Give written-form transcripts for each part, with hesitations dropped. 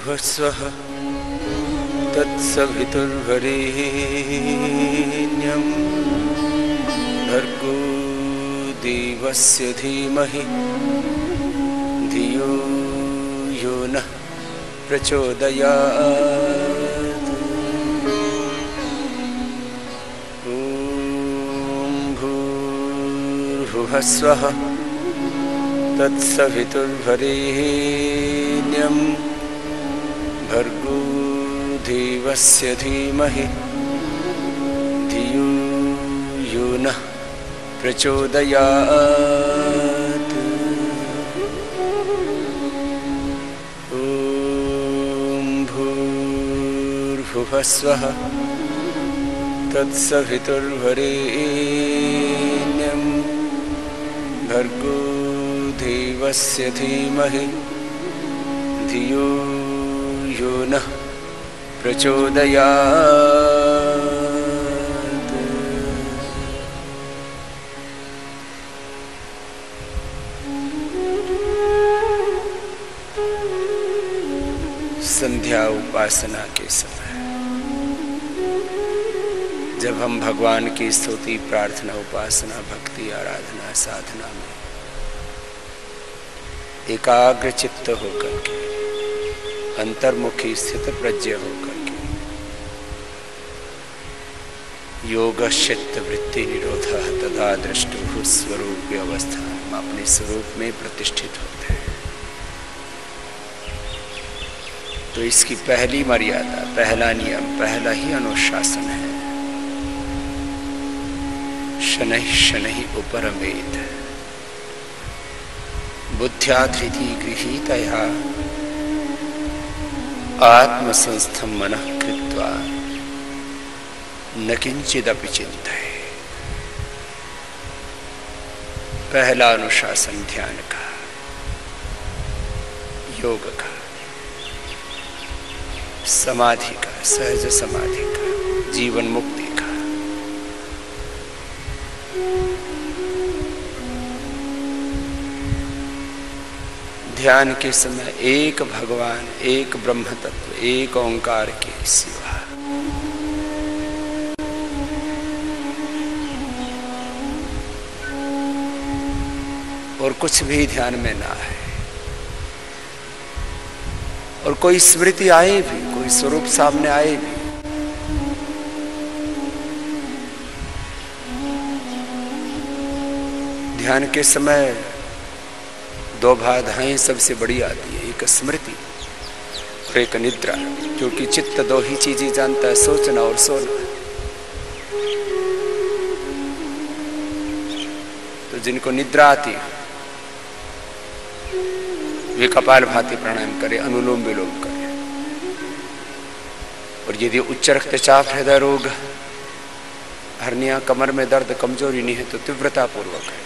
भूर्भुवस्वः तत्सवितुर्वरेण्यं भर्गो देवस्य धीमहि धियो यो नः प्रचोदयात्। ॐ भूर्भुवस्वः तत्सवितुर्वरेण्यं भर्गो देवस्य धीमहि धियो यो नः प्रचोदयात्। ॐ भूर्भुवस्वः तत्सवितुर्वरेण्यं भर्गो देवस्य धीमहि धियो यो नः प्रचोदयात्। संध्या उपासना के समय जब हम भगवान की स्तुति, प्रार्थना, उपासना, भक्ति, आराधना, साधना में एकाग्र चित्त होकर के, अंतर्मुखी स्थित प्रज्ञ होकर के योग चित्त वृत्ति निरोध तथा दृष्टु स्वरूप अवस्था हम अपने स्वरूप में प्रतिष्ठित होते हैं। तो इसकी पहली मर्यादा, पहला नियम, पहला ही अनुशासन है शनैः शनैः उपरमेत् बुद्ध्या धृति गृहीतया आत्मसंस्थं मनः कृत्वा न किंचिदपि चिंतये। पहला अनुशासन ध्यान का, योग का, समाधि का, सहज समाधि का, जीवन मुक्ति का। ध्यान के समय एक भगवान, एक ब्रह्म तत्व, एक ओंकार के सिवा और कुछ भी ध्यान में ना है। और कोई स्मृति आए भी, कोई स्वरूप सामने आए भी, ध्यान के समय दो बाधाएं सबसे बड़ी आती है, एक स्मृति और एक निद्रा, क्योंकि चित्त दो ही चीजें जानता है, सोचना और सोना। तो जिनको निद्रा आती है वे कपालभाति प्राणायाम करे, अनुलोम विलोम करे। और यदि उच्च रक्तचाप, हृदय रोग, हर्निया, कमर में दर्द, कमजोरी नहीं है तो तीव्रता पूर्वक है।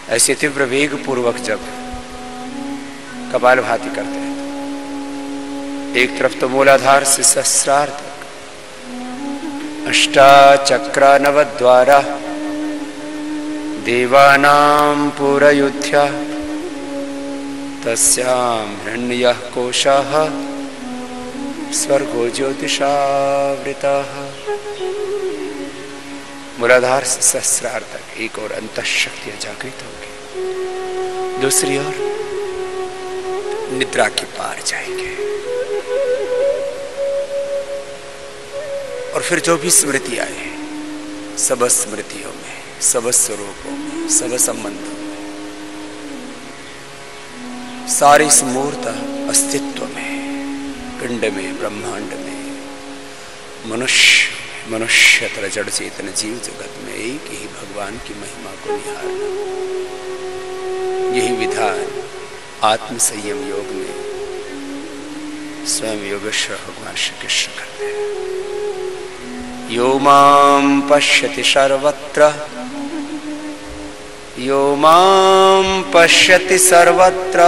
ऐसे तीव्र वेग पूर्वक जब कपालभाति करते हैं तो एक तरफ तो मूलाधार से सहस्रार तक अष्टाचक्रा नवद्वारा देवानां पुरयुध्या तस्यां हिरण्यः कोशः स्वर्गो ज्योतिषावृतः। मूलाधार से सहस्रार तक एक और अंतःशक्तियां जागृत होंगी, दूसरी ओर निद्रा के पार जाएंगे। और फिर जो भी स्मृति आए, सब स्मृतियों में, सब स्वरूपों में, सब संबंधों में, सारे मूर्त अस्तित्व में, पिंड में, ब्रह्मांड में, मनुष्यतर जड़ चेतन जीव जगत में एक ही भगवान की महिमा को निहारना, यही विधान आत्म संयम योग में स्वयं योगेश्वर भगवान श्री कृष्ण करते हैं। यो मां पश्यति सर्वत्र, यो मां पश्यति सर्वत्र,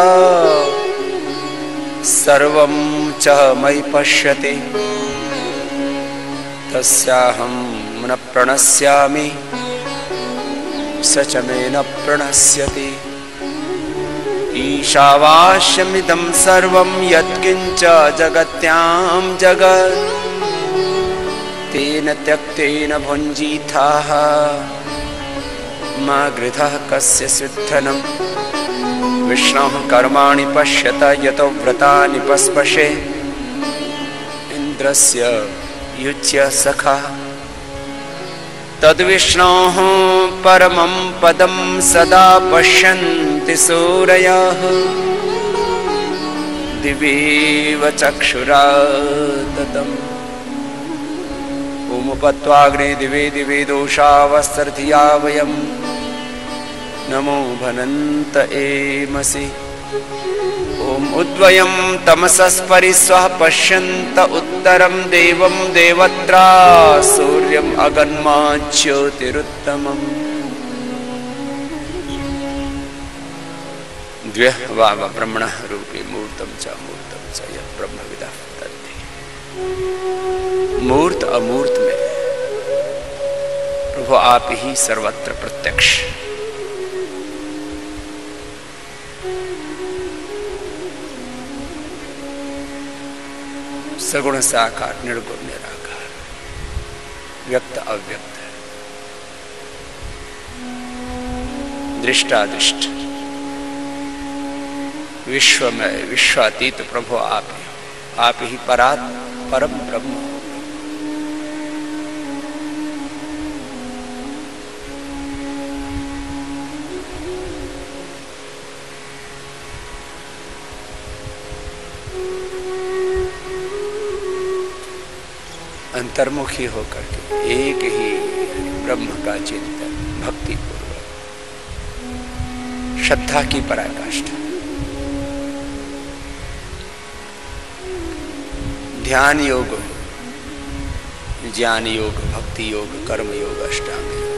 सर्वं च मयि पश्यति, तस्याहं न प्रणश्यामि स च मे न प्रणश्यति। ईशावास्यमिदं सर्वं यत्किञ्च जगत्यां जगत् तेन त्यक्तेन भुञ्जीथाः मा गृधः कस्य सिद्धनम्। विष्णोः कर्माणि पश्यत यतो व्रतानि पस्पशे इन्द्रस्य युज्य सखा। तद्विष्णोः परमं पदं सदा पश्यन्ति सूरयः दिवीव चक्षुराततम्। उमुपत्वाग्ने दिवे दिवे दोषावस्तर्धिया वयम् नमो भनन्त एमसि। ॐ उद्वयं तमसस्परिस्वः पश्यन्त उत्तरं देवं देवत्रा सूर्यम् अगन्माज्योतिरुत्तमम्। द्व्यः वाव ब्रह्मणः रूपे मूर्तं च यः ब्रह्मविदः तद्धि। मूर्त अमूर्त में प्रभु आप ही सर्वत्र प्रत्यक्ष। सगुण साकार निर्गुण निराकार व्यक्त अव्यक्त दृष्टादृष्ट विश्वमय विश्वातीत प्रभु आप ही परम ब्रह्म। अंतर्मुखी होकर के एक ही ब्रह्म का चिंतन भक्ति पूर्वक श्रद्धा की पराकाष्ठा ध्यान योग ज्ञान योग भक्ति योग कर्म योग अष्टांग योग।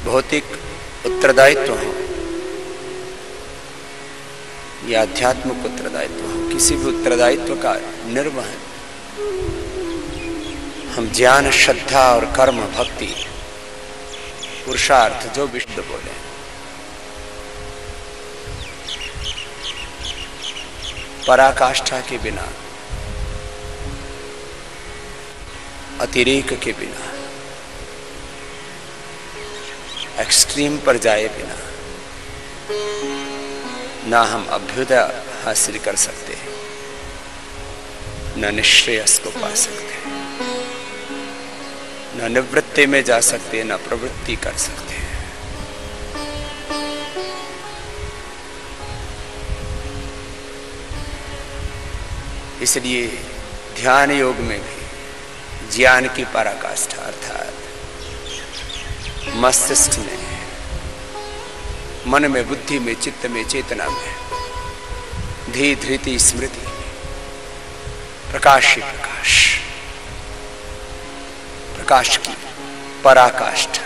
भौतिक उत्तरदायित्व हो या आध्यात्मिक उत्तरदायित्व हो, किसी भी उत्तरदायित्व का निर्वहन हम ज्ञान श्रद्धा और कर्म भक्ति पुरुषार्थ जो विष्णु बोले पराकाष्ठा के बिना अतिरेक के बिना एक्सट्रीम पर जाए बिना ना हम अभ्युदय हासिल कर सकते हैं न निश्रेयस को पा सकते हैं, न निवृत्ति में जा सकते हैं, न प्रवृत्ति कर सकते हैं। इसलिए ध्यान योग में भी ज्ञान की पराकाष्ठा अर्थात मस्तिष्क में मन में बुद्धि में चित्त में चेतना में धी धृति स्मृति में प्रकाश ही प्रकाश प्रकाश की पराकाष्ठा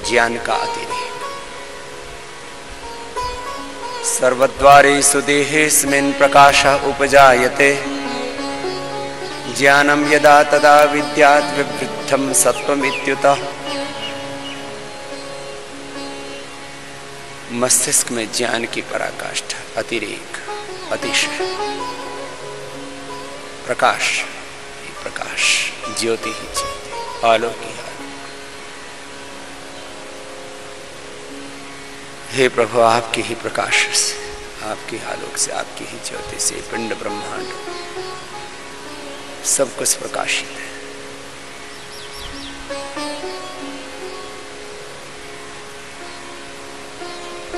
ज्ञान का अतिरेक। सर्वद्वारेषु देहेऽस्मिन् प्रकाशः उपजायते ज्ञानं यदा तदा विद्यात् विवृद्धं सत्त्वमित्युतः। मस्तिष्क में ज्ञान की पराकाष्ठा अतिरेक अतिशय प्रकाश ही प्रकाश ज्योति ही ज्योति आलोक ही आलोक। हे प्रभु आपके ही प्रकाश से आपके आलोक से आपकी ही ज्योति से पिंड ब्रह्मांड सब कुछ प्रकाशित है।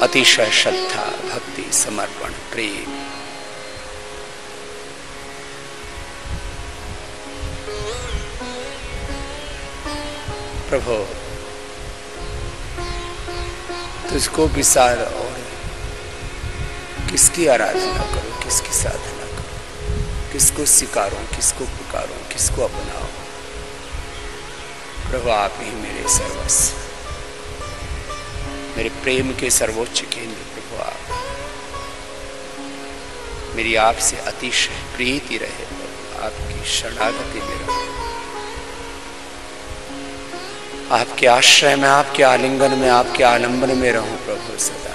अतिशय श्रद्धा भक्ति समर्पण प्रेम प्रभु तुझको विसार और किसकी आराधना करो किसकी साधना करो किसको स्वीकारो किसको पुकारो किसको अपनाओ। प्रभु आप ही मेरे सर्वस्व मेरे प्रेम के सर्वोच्च केंद्र प्रभु आप मेरी आपसे अतिशय प्रीति रहे आपकी शरणागति में रहो। आपके आश्रय में, आपके आलिंगन में, आपके आलंबन में रहूं प्रभु सदा।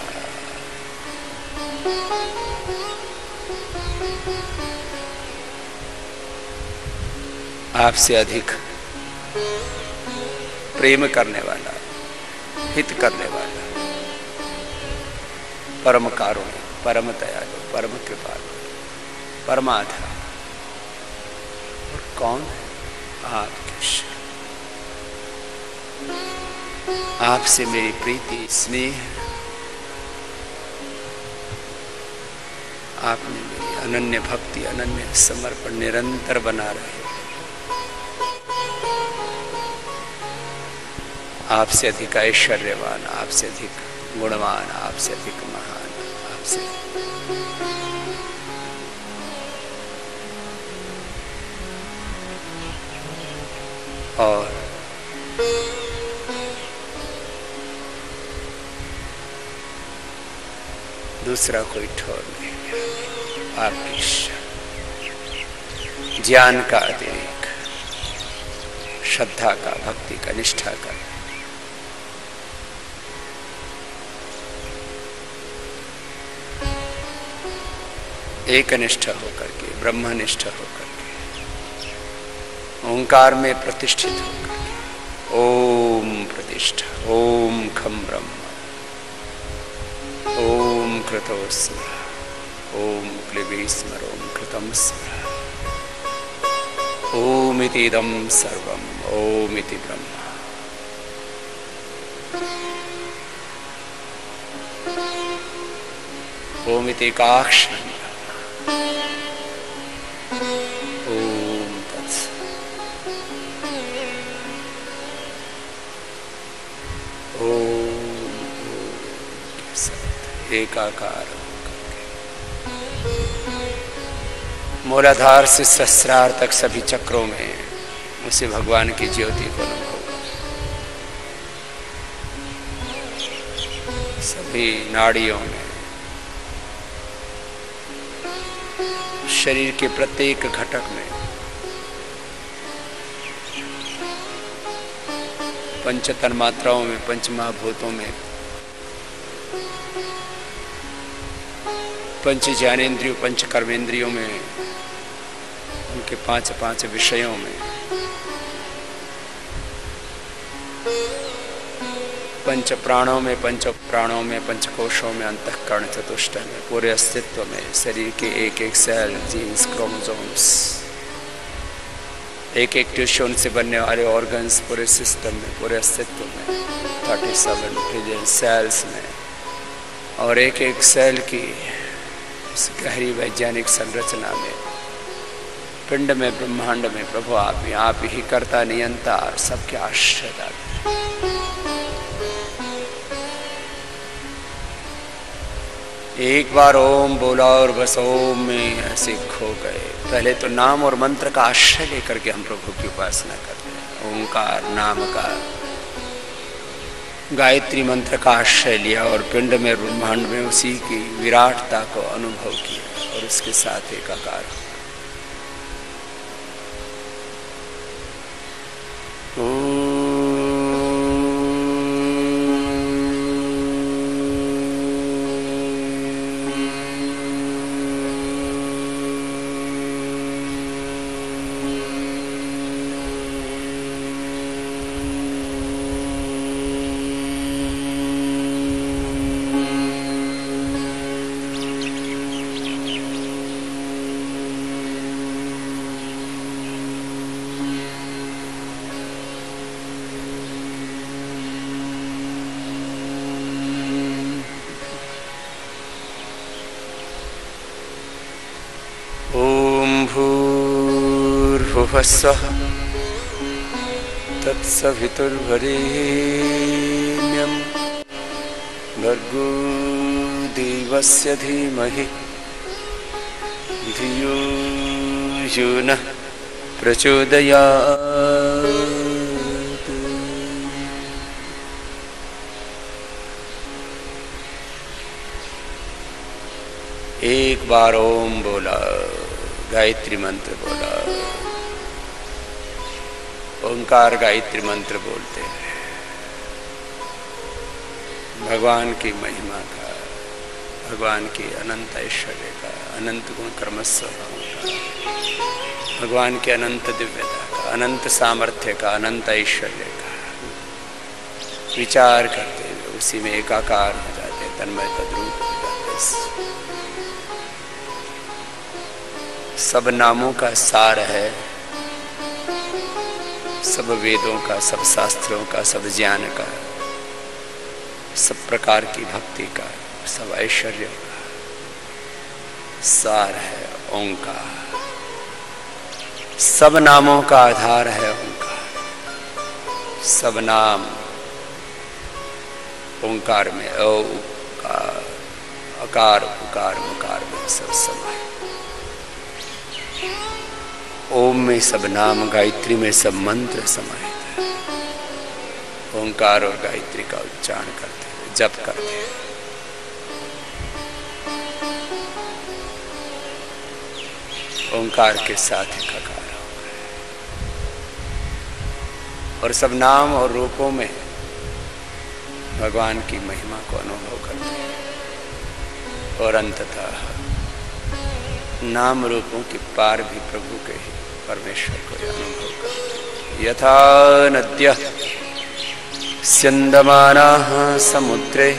आपसे अधिक प्रेम करने वाला, हित करने वाला, परम कारुण्य, परम दयालु, परम कृपालु, परमाधार और कौन है? आपके शरण। आपसे मेरी प्रीति, स्नेह, आपने मेरी अनन्य भक्ति, अनन्य समर्पण निरंतर बना रहे। आपसे अधिक ऐश्वर्यवान, आपसे अधिक गुणवान, आपसे अधिक महान, आपसे और दूसरा कोई ठोर नहीं। आपकी ज्ञान का अतिरेक, श्रद्धा का, भक्ति का, निष्ठा का, एकनिष्ठ होकर के, ब्रह्मनिष्ठ होकर के, ओंकार में प्रतिष्ठित होकर के, ओम प्रतिष्ठा, ओम खम ब्रह्म, ओम कृतो स्मर, ओम क्लिबी स्मर, ओम कृतम स्मर, ओम इति इदं सर्वम, ओम इति ब्रह्म। ओम इति एकाक्षरम्, ओम तत्सत्। ओम के साथ एकाकार होकर के मूलाधार से सहस्रार तक सभी चक्रों में उसे भगवान की ज्योति को अनुभव, सभी नाड़ियों में, शरीर के प्रत्येक घटक में, पंच तन्मात्राओं में, पंच महाभूतों में, पंच ज्ञानेन्द्रियों, पंच कर्मेंद्रियों में, उनके पांच पांच विषयों में, पंच प्राणों में, पंच प्राणों में, पंचकोशों में, अंतःकरण चतुष्टय में, पूरे अस्तित्व में, शरीर के एक एक सेल, जीन्स, क्रोमोसोम्स, एक एक टिश्यू से बनने वाले ऑर्गन्स, पूरे सिस्टम में, पूरे अस्तित्व में, 37 ट्रिलियन सेल्स में, और एक एक सेल की इस गहरी वैज्ञानिक संरचना में, पिंड में, ब्रह्मांड में प्रभु आप ही कर्ता, नियंता, सबके आश्रयदाता। एक बार ओम बोला और बस ओम में ऐसे खो गए। पहले तो नाम और मंत्र का आश्रय लेकर के हम प्रभु की उपासना करते हैं। ओंकार नाम का, गायत्री मंत्र का आश्रय लिया और पिंड में, ब्रह्मांड में उसी की विराटता को अनुभव किया और उसके साथ एकाकार हो। भूर्भुवस्सुः तत्सवितुर्वरेण्यं भर्गो देवस्य धीमहि धियो यो नः प्रचोदयात्। एक बार ओम बोला, गायत्री मंत्र बोला, ओंकार गायत्री मंत्र बोलते हैं। भगवान की महिमा का, भगवान की अनंत ऐश्वर्य का, अनंत गुण कर्म स्वभाव का, भगवान की अनंत दिव्यता का, अनंत सामर्थ्य का, अनंत ऐश्वर्य का विचार करते हुए उसी में एकाकार हो जाते, तन्मय तद्रूप हो जाते। सब नामों का सार है, सब वेदों का, सब शास्त्रों का, सब ज्ञान का, सब प्रकार की भक्ति का, सब ऐश्वर्य का सार है ओंकार। सब नामों का आधार है ओंकार। सब नाम ओंकार में, ओकार, अकार, उकार, मकार में सब समाये। ओम में सब नाम, गायत्री में सब मंत्र समाहित है। ओंकार और गायत्री का उच्चारण करते हैं, जप करते हैं। ओंकार के साथ एक अकार होगा और सब नाम और रूपों में भगवान की महिमा को अनुभव करते हैं और अंततः नाम रूपों के पार भी प्रभु के ही, परमेश्वर को अनुभव करते। यथा नद्यः स्यन्दमानाः समुद्रे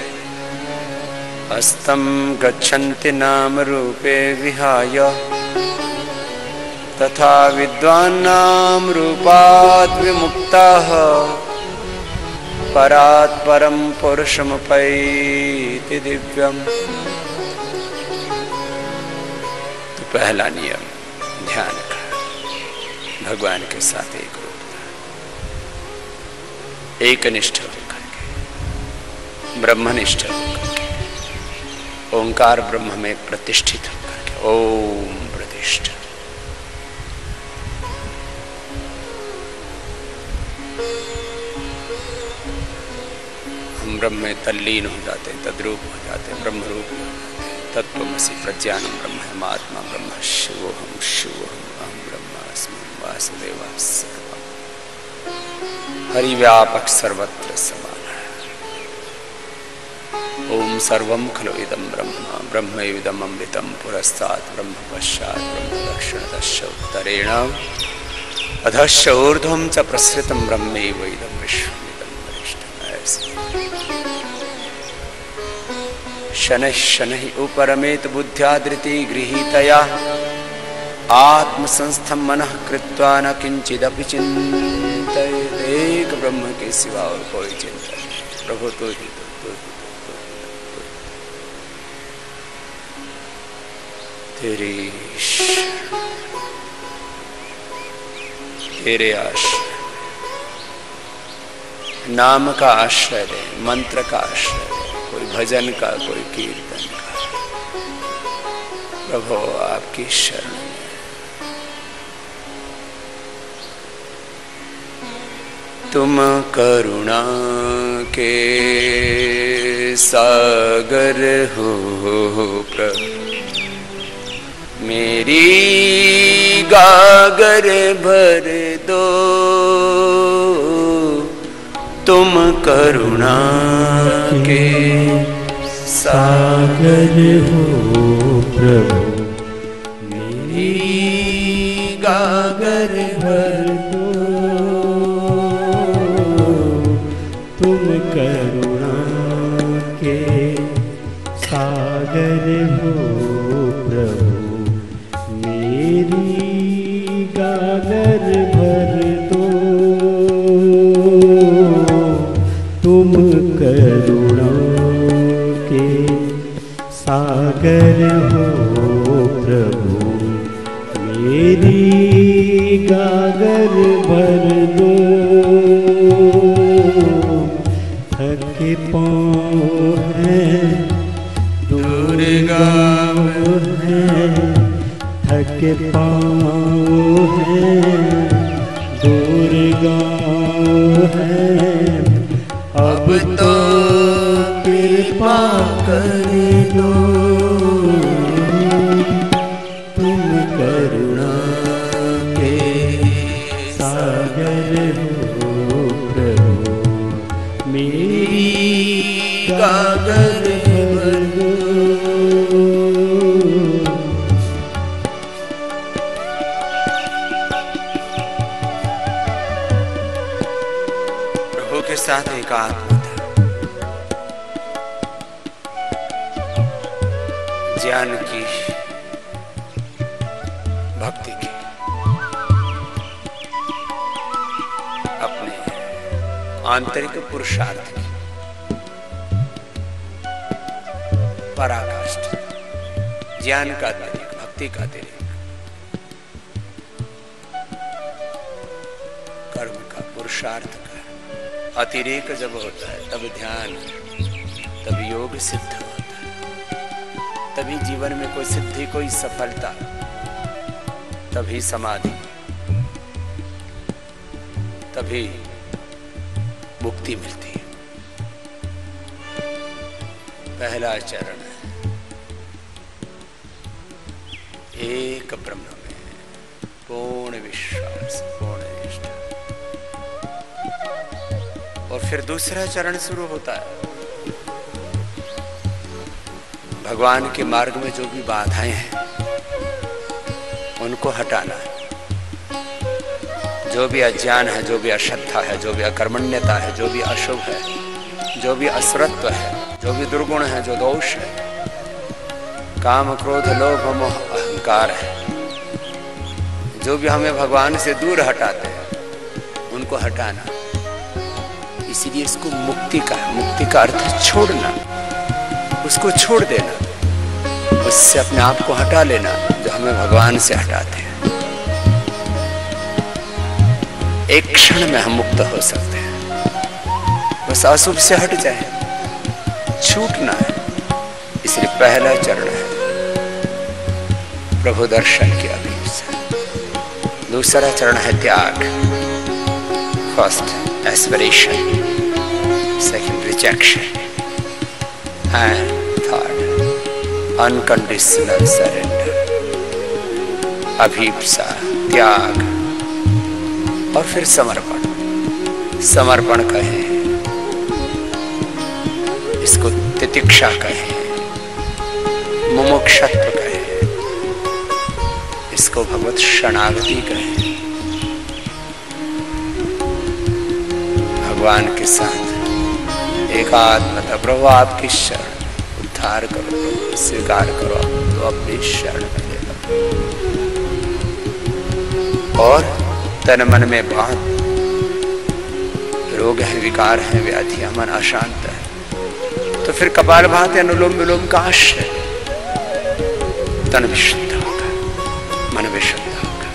अस्तं गच्छन्ति नाम रूपे विहाय, तथा विद्वान् नाम रूपात् विमुक्ताः परात् परं पुरुषमुपैति दिव्यम्। तो पहला नियम ध्यान का, भगवान के साथ एक रूपता, एक निष्ठ होकर के, ब्रह्मनिष्ठ होकर के, ओंकार ब्रह्म में प्रतिष्ठित होकर के, ओम प्रतिष्ठा। हम ब्रह्म में तल्लीन हो जाते हैं, तद्रूप हो जाते हैं, ब्रह्म रूप हो जाते हैं। तत्त्वमसि प्रज्ञानम ब्रह्म आत्मा ब्रह्म शिवोहम शिवोहम अहम ब्रह्मास्मि वासुदेवाः सर्वम्। हरिव्यापक सर्वत्र समान है। ओम सर्वं खलु इदं ब्रह्म ब्रह्मैविदम् अमृतं पुरस्तात् ब्रह्म पश्चात् ब्रह्म दक्षिणतश्च उत्तरेण अधश्च ऊर्ध्वं च प्रसृतं ब्रह्मैव इदं विश्वमिदं वरिष्ठम्। ऐसे शनैः शनैः उपरमेत बुद्ध्या धृति गृहीतया आत्मसंस्थं मनः कृत्वा न किंचिदपि चिन्तयेत्। एक ब्रह्म के सिवा और कोई चिंता नहीं। प्रभु तो ही तो तेरी तेरे आश्रय, नाम का आश्रय दे, मंत्र का आश्रय दे, कोई भजन का, कोई कीर्तन का। प्रभु आपकी शरण में तुम करुणा के सागर हो प्रभु, मेरी गागर भर दो। तुम करुणा के सागर हो प्रभु, मेरी गागर भर दो। तुम करुणा के सागर हो प्रभु, मेरी गागर भर दो। तुम करुणा के सागर हो प्रभु, मेरी गागर भर दो। थके पाँव हैं दूर गाँव हैं, थके पाँव हैं दूर गाँव हैं। अब तो कृपा कर दो। तुम करुणा के सागर हो प्रभु, मेरी साथ एकात्म था। ज्ञान की, भक्ति की, अपने आंतरिक पुरुषार्थ की पराकाष्ठ, ज्ञान का अतिरिक्त, भक्ति का अतिरिक्त, कर्म का, पुरुषार्थ का अतिरेक जब होता है तब ध्यान, तब योग सिद्ध होता है। तभी जीवन में कोई सिद्धि, कोई सफलता, तभी समाधि, तभी मुक्ति मिलती है। पहला चरण है एक ब्रह्म में पूर्ण विश्वास, पूर्ण निष्ठा। और फिर दूसरा चरण शुरू होता है। भगवान के मार्ग में जो भी बाधाएं हैं उनको हटाना है। जो भी अज्ञान है, जो भी अश्रद्धा है, जो भी अकर्मण्यता है, जो भी अशुभ है, जो भी असुरत्व है, जो भी दुर्गुण है, जो दोष है, काम, क्रोध, लोभ, मोह, अहंकार है, जो भी हमें भगवान से दूर हटाते हैं उनको हटाना। इसीलिए इसको मुक्ति का, मुक्ति का अर्थ छोड़ना, उसको छोड़ देना, उससे अपने आप को हटा लेना जो हमें भगवान से हटाते हैं। एक क्षण में हम मुक्त हो सकते हैं। बस अशुभ से हट जाए, छूटना है। इसलिए पहला चरण है प्रभु दर्शन की अभिप्सा। दूसरा चरण है त्याग, first aspiration, second rejection, and third unconditional surrender, अभिप्सा, त्याग, और फिर समर्पण। समर्पण कहें, इसको तितिक्षा कहें, मुमुक्षत्व कहें, इसको भगवत शरणागति कहें। भगवान के साथ एकात्मता, प्रभु आपकी शरण, उद्धार करो प्रभु, स्वीकार करो तो अपनी शरण में ले लो। और तन मन में बहुत रोग है, विकार है, व्याधि है, मन अशांत है, तो फिर कपालभाति, अनुलोम विलोम का आश्रय। तन विशुद्ध होगा, मन विशुद्ध होगा,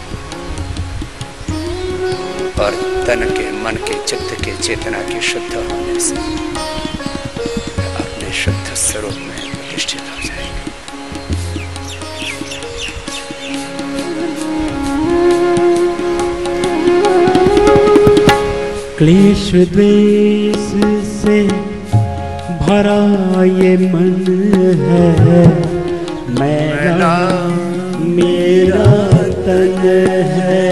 और तन के, मन के, चित्त के, चेतना के शुद्ध होने से अपने शुद्ध स्वरूप में प्रतिष्ठित हो जाएगा। क्लेश द्वेष से भरा ये मन है, मेरा मेरा तन है।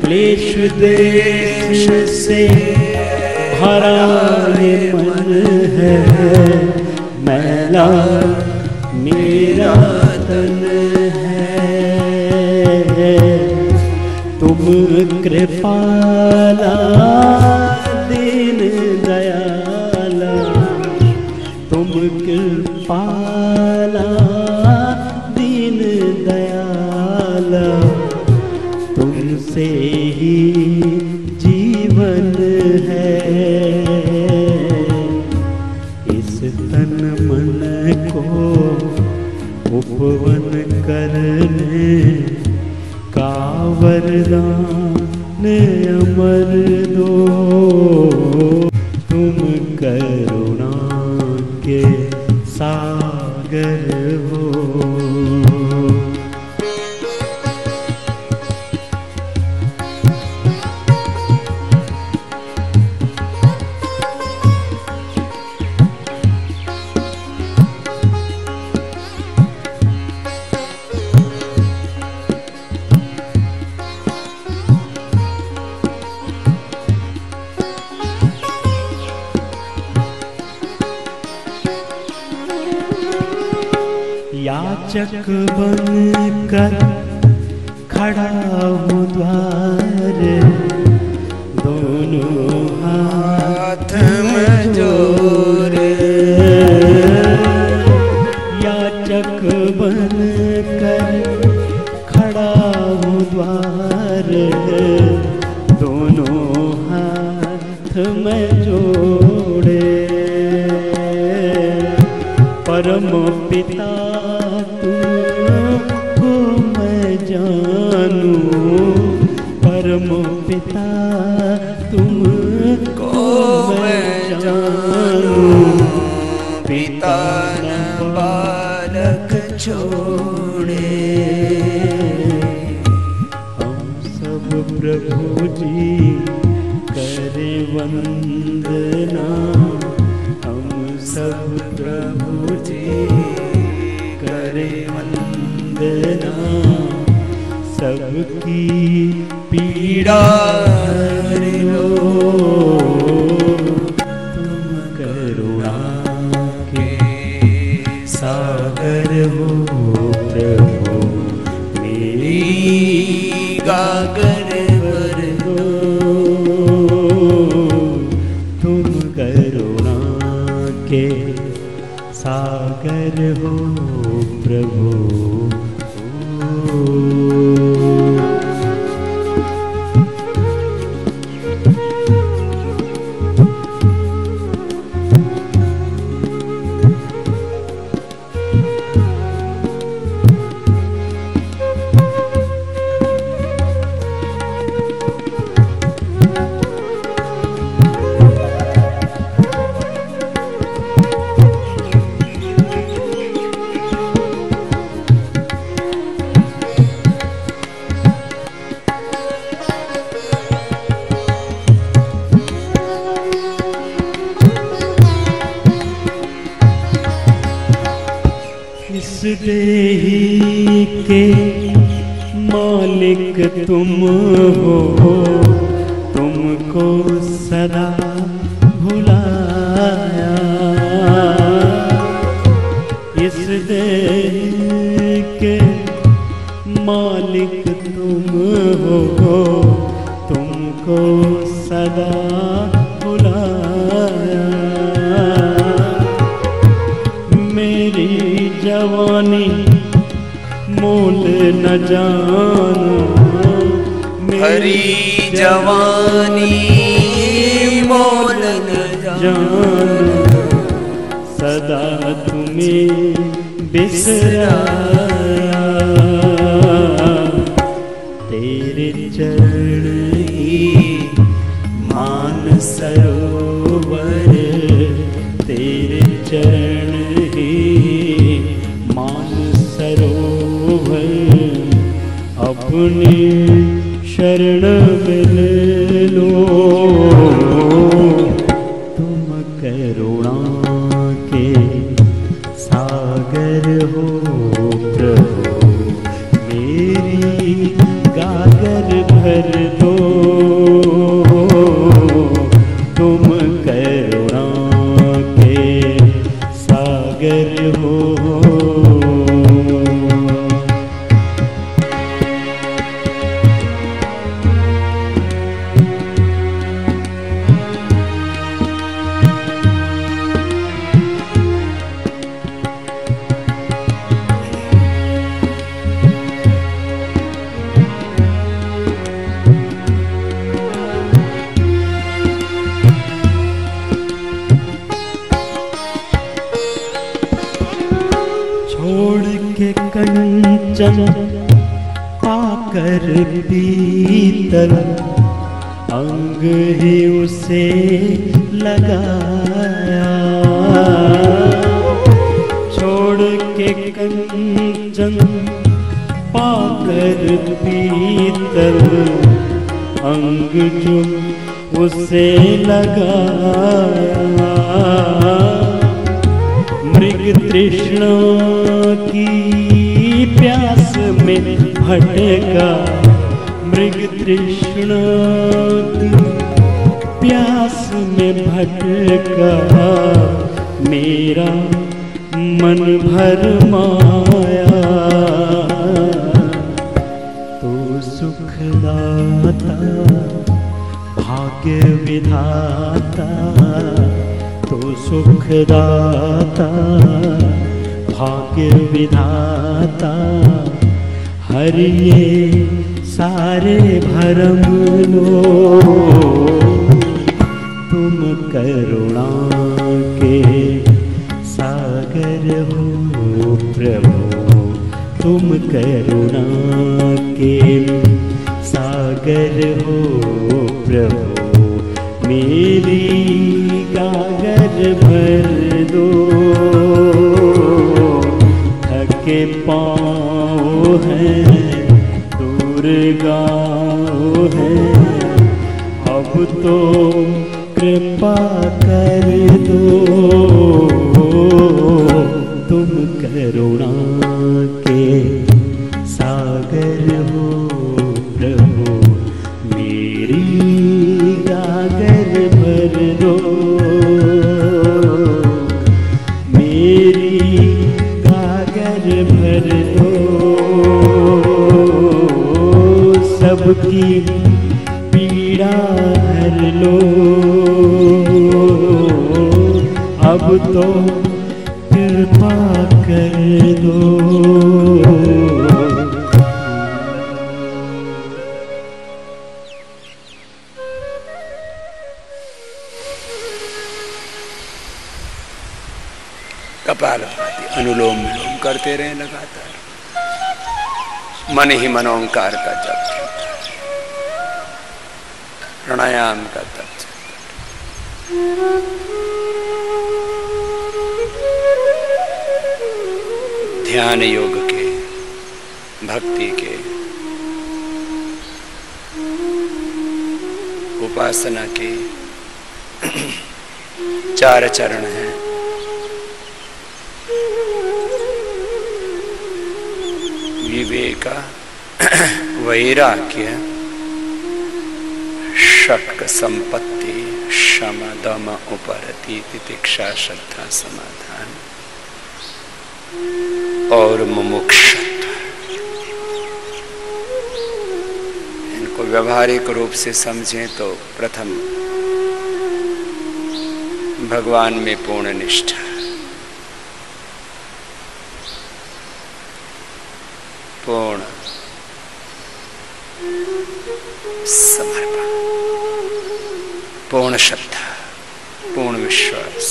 क्लेश द्वेष से भरा ये मन है, मेरा मेरा तन है। तुम कृपाला दीन दयाला, तुम कृपाला दीन दयाला, तुमसे ही जीवन है। इस तन मन को उपवन करने का वरदान अमर दो। तुम करुणा के सागर हो। याचक बन कर खड़ा हूँ द्वार, दो दोनों हाथ में जोड़े, याचक बन कर खड़ा हूँ द्वार, दोनों हाथ में जोड़े। परम पिता तुमको मैं जानूं, परम पिता तुमको मैं जानूं, पिता न बालक छोड़े। हम सब प्रभु जी करे वंदना, हम सब प्रभु जी करे वंदना, सबकी पीड़ा हरो, तुम करुणा के सागर हो प्रभु, मेरी गागर भर दो, तुम करुणा के सागर हो प्रभु। इस देही के मालिक तुम हो, तुमको सदा भुलाया। इस देही के मालिक तुम हो, तुमको सदा भुलाया। मेरी जवानी मोल न जानो, हरी जवानी मोल न जानो, सदा तुम्हें बिसराया। तेरे चरण ही मान सरोवर, तेरे चरण ही मान सरोवर, अपनी शरण मिल लो। तुम करुणा के सागर हो प्रभु, मेरी गागर भर दो। तुम करुणा के सागर हो। छोड़ के कंचन पाकर पीतल, अंग ही उसे लगाया। छोड़ के कंचन पाकर पीतल, अंग जो उसे लगाया। मृग तृष्णा की प्यास में भटका, मृग तृष्णा की प्यास में भटका, मेरा मन भर माया। तो सुखदाता भाग भाग्य विधाता तो सुखदाता, भाग्य विधाता हरिये सारे भरम लो। तुम करुणा के सागर हो प्रभु, तुम करुणा के सागर हो प्रभु। मेरी गागर भर दो, थके पाँव हैं दूर गाँव है, अब तो कृपा कर दो। तुम करुणा के सागर हो प्रभु, मेरी गागर भर दो, मेरी गागर भर दो। सबकी पीड़ा हर लो, अब तो कृपा कर दो। कपालभाति अनुलोम विलोम करते रहे लगातार, मन ही मनोंकार का जप चलता है, प्राणायाम का तप चलता है। ध्यान योग के, भक्ति के, उपासना के 4 चरण हैं। विवेक, वैराग्य, षट्क संपत्ति, शम दम उपरति, तितिक्षा श्रद्धा समाधान और मुमुक्षुत्व। इनको व्यवहारिक रूप से समझें तो प्रथम भगवान में पूर्ण निष्ठा, पूर्ण समर्पण, पूर्ण श्रद्धा, पूर्ण विश्वास,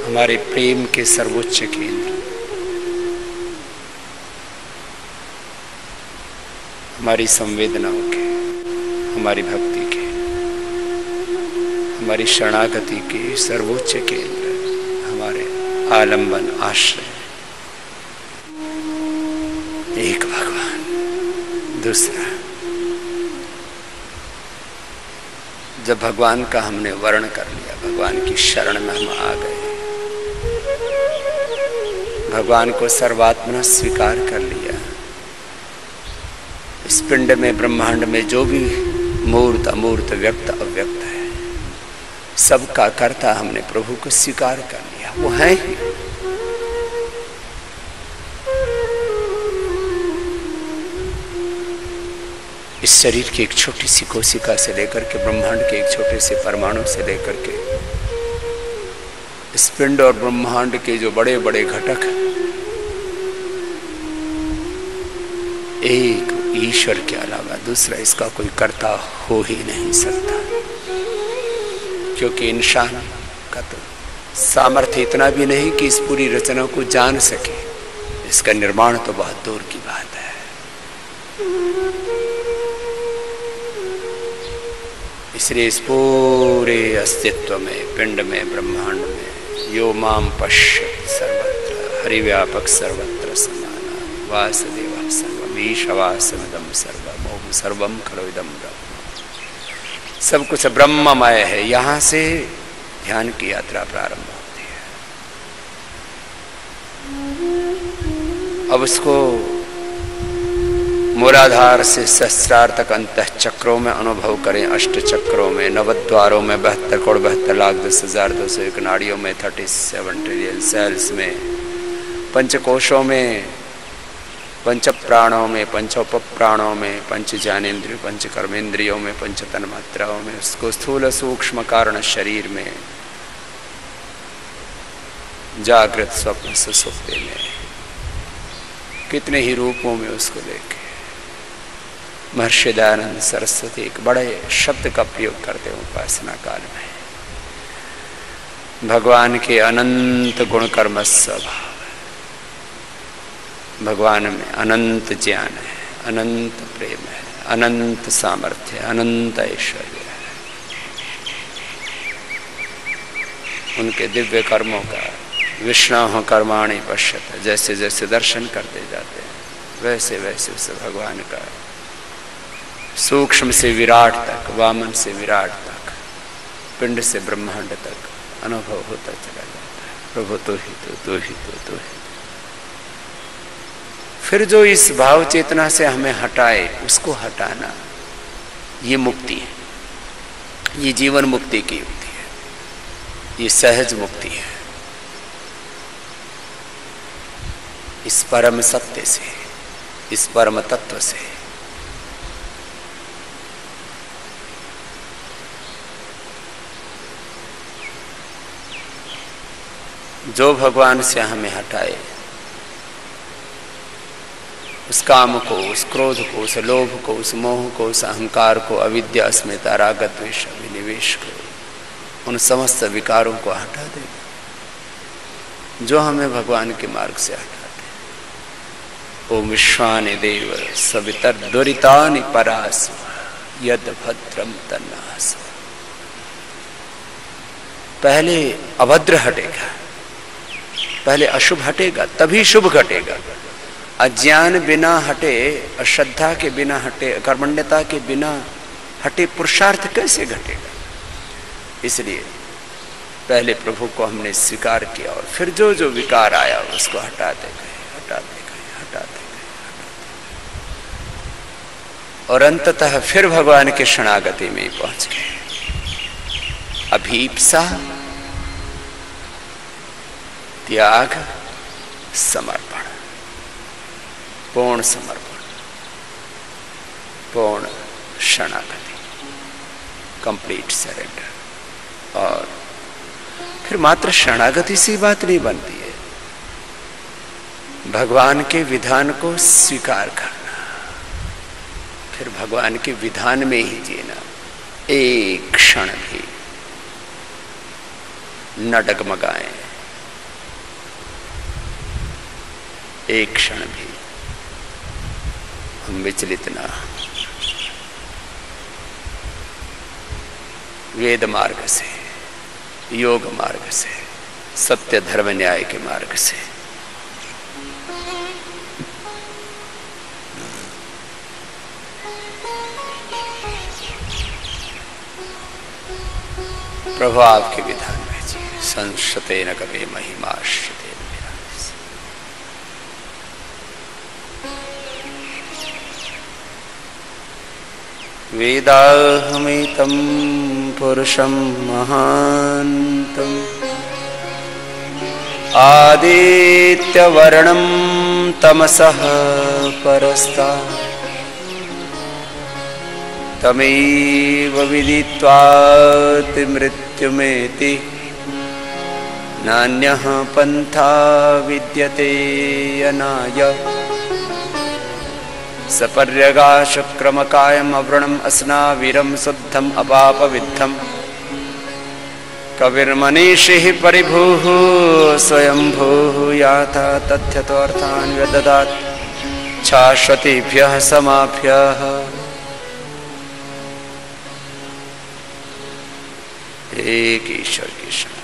हमारे प्रेम के सर्वोच्च केंद्र, हमारी संवेदनाओं के, हमारी भक्ति के, हमारी शरणागति के सर्वोच्च केंद्र, हमारे आलंबन आश्रय एक भगवान। दूसरा, जब भगवान का हमने वर्ण कर लिया, भगवान की शरण में हम आ गए, भगवान को सर्वात्मना स्वीकार कर लिया, इस पिंड में ब्रह्मांड में जो भी मूर्त अमूर्त व्यक्त अव्यक्त है, सबका कर्ता हमने प्रभु को स्वीकार कर लिया। वो है ही। इस शरीर की एक छोटी सी कोशिका से लेकर के ब्रह्मांड के एक छोटे से परमाणु से लेकर के इस पिंड और ब्रह्मांड के जो बड़े बड़े घटक, एक ईश्वर के अलावा दूसरा इसका कोई कर्ता हो ही नहीं सकता, क्योंकि इंसान का तो सामर्थ्य इतना भी नहीं कि इस पूरी रचना को जान सके। इसका निर्माण तो बहुत दूर की बात है। इसलिए इस पूरे अस्तित्व में, पिंड में, ब्रह्मांड में, यो माम पश्यति सर्वत्र हरिव्यापक सर्वत्र समाना वासुदेव सर्वम ईशवासमिदं सर्वम ओम सर्वम खलुइदं ब्रह्म। सब कुछ ब्रह्ममय है। यहाँ से ध्यान की यात्रा प्रारंभ होती है। अब उसको मूलाधार से सहस्रार तक अंतः चक्रों में अनुभव करें, अष्ट चक्रों में, नवद्वारों में, 72 करोड़ 72,10,201 नाड़ियों में, 37 ट्रिलियन सेल्स में, पंचकोशों में, पंच प्राणों में, पंचोप प्राणों में, पंच ज्ञानेन्द्रियों, पंच कर्मेंद्रियों में, पंच तन्मात्राओं में, उसको स्थूल सूक्ष्म कारण शरीर में, जागृत स्वप्न सुसुप्ति में, कितने ही रूपों में उसको देखे। महर्षि दयानंद सरस्वती एक बड़े शब्द का प्रयोग करते हैं उपासना काल में, भगवान के अनंत गुण कर्म स्वभाव, भगवान में अनंत ज्ञान है, अनंत प्रेम है, अनंत सामर्थ्य, अनंत ऐश्वर्य है। उनके दिव्य कर्मों का विष्णु कर्माणि पश्यत, जैसे जैसे दर्शन करते जाते हैं वैसे वैसे उसे भगवान का सूक्ष्म से विराट तक, वामन से विराट तक, पिंड से ब्रह्मांड तक अनुभव होता चला जाता है। प्रभु तो ही तो, तू ही तो, तू ही। फिर जो इस भाव चेतना से हमें हटाए, उसको हटाना, ये मुक्ति है, ये जीवन मुक्ति की युक्ति है, ये सहज मुक्ति है। इस परम सत्य से, इस परम तत्व से जो भगवान से हमें हटाए, उस काम को, उस क्रोध को, उस लोभ को, उस मोह को, उस अहंकार को, अविद्या, अस्मिता, राग, द्वेष, अभिनिवेश को, उन समस्त विकारों को हटा देगा जो हमें भगवान के मार्ग से हटाते। ओम विश्वानि देव सवितर दुरितानि परास यद भद्रम तन्नास। पहले अभद्र हटेगा, पहले अशुभ हटेगा, तभी शुभ घटेगा। अज्ञान बिना हटे, अश्रद्धा के बिना हटे, कर्मण्यता के बिना हटे पुरुषार्थ कैसे घटेगा? इसलिए पहले प्रभु को हमने स्वीकार किया और फिर जो जो विकार आया उसको हटाते गए, हटाते गए, हटाते गए, और अंततः फिर भगवान के शरणागति में पहुंच गए। अभीप्सा, त्याग, समर्पण, पूर्ण समर्पण, पूर्ण शरणागति, कंप्लीट सरेंडर। और फिर मात्र शरणागति से बात नहीं बनती है, भगवान के विधान को स्वीकार करना, फिर भगवान के विधान में ही जीना। एक क्षण भी न डगमगाएं, एक क्षण भी हम विचलित ना। वेद मार्ग से, योग मार्ग से, सत्य धर्म न्याय के मार्ग से प्रभु आपके विधान में जी। संशतेन कवे महिमाश्रितेन वेदाहमेतं पुरुषं महान्तं आदित्यवर्णं तमसः परस्तात् तमेव विदित्वात् मृत्युमेति नान्यः पन्था विद्यते अनाय सपर्यगाशक्रमकायम् अवृणम् अस्नावीरं शुद्धम् अपापविद्धम् कविर्मनीषिः परिभूः स्वयंभूः याथा तथ्यतोऽर्थान् व्यददात् शाश्वतेभ्यः समाभ्यः। एक ईश्वर की शरणागति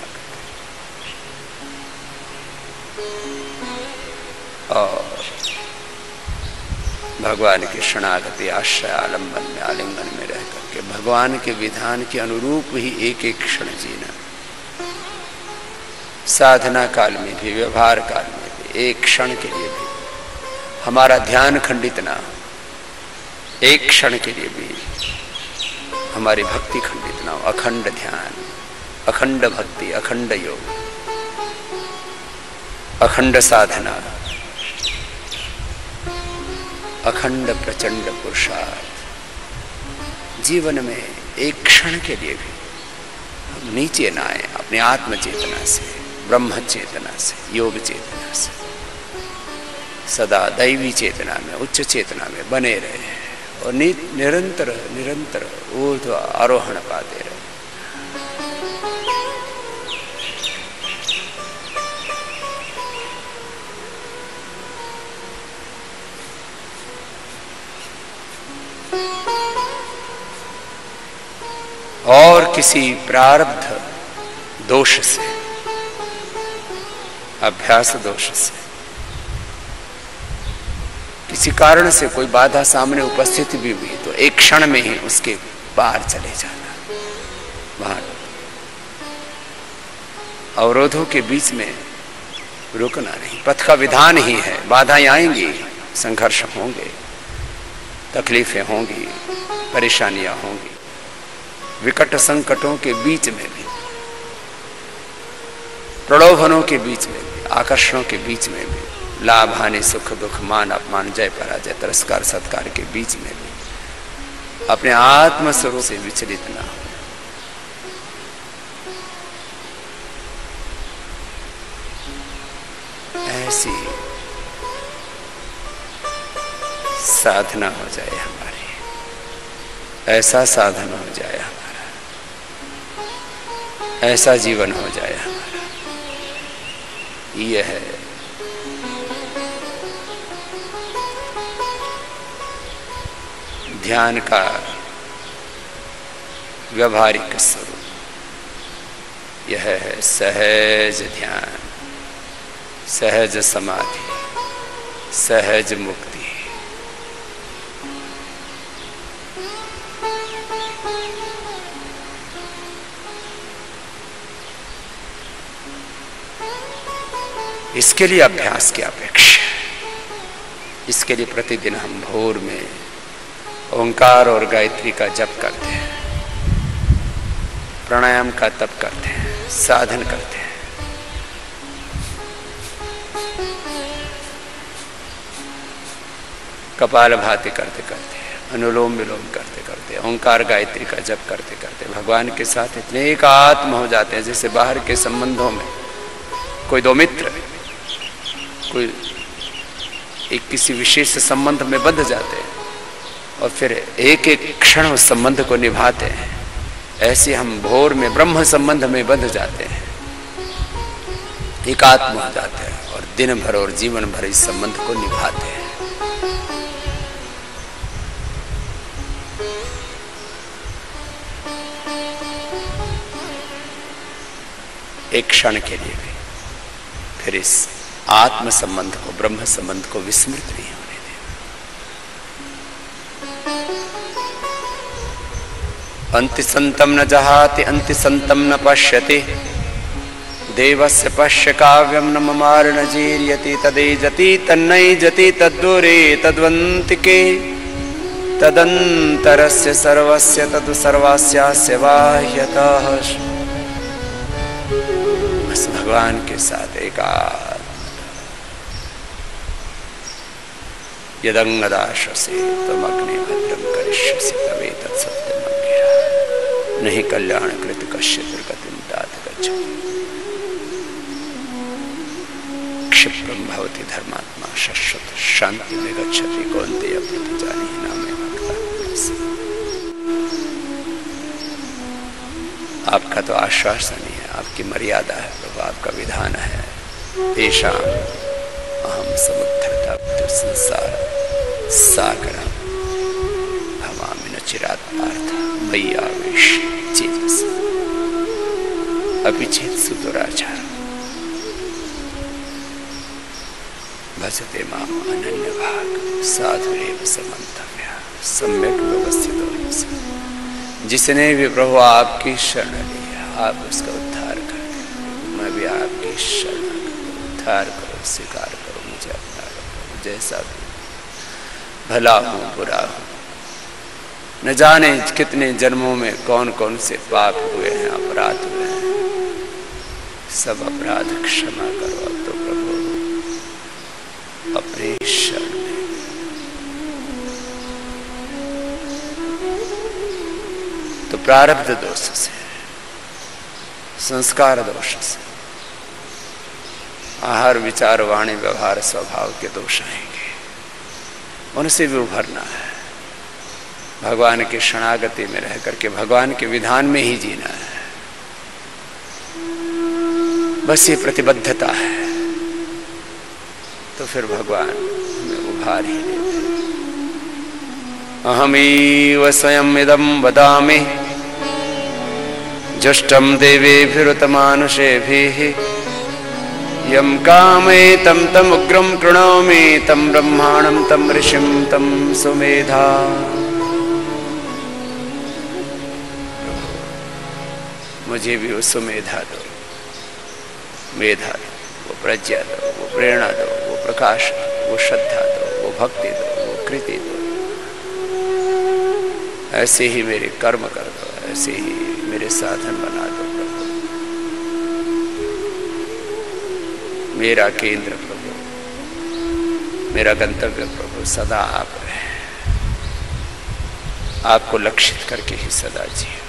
और भगवान की शरणागति आश्रय आलंबन में, आलिंगन में रह करके भगवान के विधान के अनुरूप ही एक एक क्षण जीना। साधना काल में भी, व्यवहार काल में भी, एक क्षण के लिए भी हमारा ध्यान खंडित ना हो, एक क्षण के लिए भी हमारी भक्ति खंडित ना हो। अखंड ध्यान, अखंड भक्ति, अखंड योग, अखंड साधना, अखंड प्रचंड पुरुषार्थ। जीवन में एक क्षण के लिए भी हम नीचे ना आए, अपनी आत्म चेतना से, ब्रह्म चेतना से, योग चेतना से सदा दैवी चेतना में, उच्च चेतना में बने रहे और निरंतर निरंतर ऊर्ध्व आरोहण पाते रहे। और किसी प्रारब्ध दोष से, अभ्यास दोष से, किसी कारण से कोई बाधा सामने उपस्थित भी हुई तो एक क्षण में ही उसके पार चले जाना। वहां अवरोधों के बीच में रुकना नहीं। पथ का विधान ही है। बाधाएं आएंगी, संघर्ष होंगे, तकलीफें होंगी, परेशानियां होंगी। विकट संकटों के बीच में भी, प्रलोभनों के बीच में भी, आकर्षणों के बीच में भी, लाभ हानि, सुख दुख, मान अपमान, जय पराजय, तिरस्कार सत्कार के बीच में भी अपने आत्म स्वरूप से विचलित ना हो। ऐसी साधना हो जाए हमारी, ऐसा साधन हो जाए हमारा, ऐसा जीवन हो जाए हमारा। यह है ध्यान का व्यवहारिक स्वरूप। यह है सहज ध्यान, सहज समाधि, सहज मुक्ति। इसके लिए अभ्यास की अपेक्षा है। इसके लिए प्रतिदिन हम भोर में ओंकार और गायत्री का जप करते हैं, प्राणायाम का तप करते हैं, साधन करते हैं। कपालभाति करते करते, अनुलोम विलोम करते करते, ओंकार गायत्री का जप करते करते भगवान के साथ इतने एकात्म हो जाते हैं जैसे बाहर के संबंधों में कोई दो मित्र, कोई एक किसी विशेष संबंध में बंध जाते हैं और फिर एक एक क्षण उस संबंध को निभाते हैं। ऐसे हम भोर में ब्रह्म संबंध में बंध जाते हैं, एकात्म हो जाते हैं और दिन भर और जीवन भर इस संबंध को निभाते हैं। एक क्षण के लिए भी फिर इस आत्म संबंध को, ब्रह्म संबंध को विस्मृत नहीं होने देना। अंतिसंतम न जहाति, अंतिसंतम न पश्यति, देवस्य पश्य काव्यम न ममार न जीर्यति, तदेजति तन्नै जति तद्दूरे तद्वन्तिके, तदंतरस्य सर्वस्य तदु सर्वास्यास्य बाह्यतः। बस भगवान के साथ एकात्म। यदंगदाश्वसे त्वमग्ने भद्रं करिष्यसि तवे तत्सत्यमज्ञया, नहि कल्याण कृत कश्य दुर्गतिं तात गच्छति। क्षिप्रं भवति धर्मात्मा शाश्वत शांति में गच्छति, कौन्तेय प्रतिजानीहि नामे भक्ताः। आपका तो आश्वासन ही है, आपकी मर्यादा है प्रभु, आपका विधान है। तेषां अहम समुद्धरता संसार सागरं भवामि न चिरात् पार्थ, मयि आवेश्य चेतसि अपि चेत् सुदुराचारम्। भजते माम् अनन्यभाग साधुरेव समन्तव्यः, सम्यक व्यवस्थितो हि सः। जिसने भी प्रभु आपकी शरण ली, आप उसका उद्धार कर दो। मैं भी आपकी शरण, उद्धार करो, स्वीकार करो, मुझे अपना लो। जैसा भी भला हूं बुरा हूं, न जाने कितने जन्मों में कौन कौन से पाप हुए हैं, अपराध हुए हैं, सब अपराध क्षमा करो। अब तो प्रभु अपने शरण में प्रारब्ध दोष से, संस्कार दोष से, आहार विचार वाणी व्यवहार स्वभाव के दोष आएंगे, उनसे भी उभरना है। भगवान की शरणागति में रह करके भगवान के विधान में ही जीना है, बस ये प्रतिबद्धता है, तो फिर भगवान हमें उभार ही लेते। अहमेव स्वयं इदं वदामि जुष्टं देवेभिरुतमानुषेभिः यं कामयेतं तमुग्रं कृणोमि तं ब्रह्माणं तं ऋषिं तं सुमेधा। मुझे भी वो सुमेधा दो, मेधा दो, वो प्रज्ञा दो, वो प्रेरणा दो, वो प्रकाश दो, वो श्रद्धा दो, वो भक्ति दो, वो कृति दो। ऐसे ही मेरे कर्म कर दो, ऐसे ही मेरे साधन बना दो प्रभु। मेरा केंद्र प्रभु, मेरा गंतव्य प्रभु सदा आप है। आपको लक्षित करके ही सदा जियो।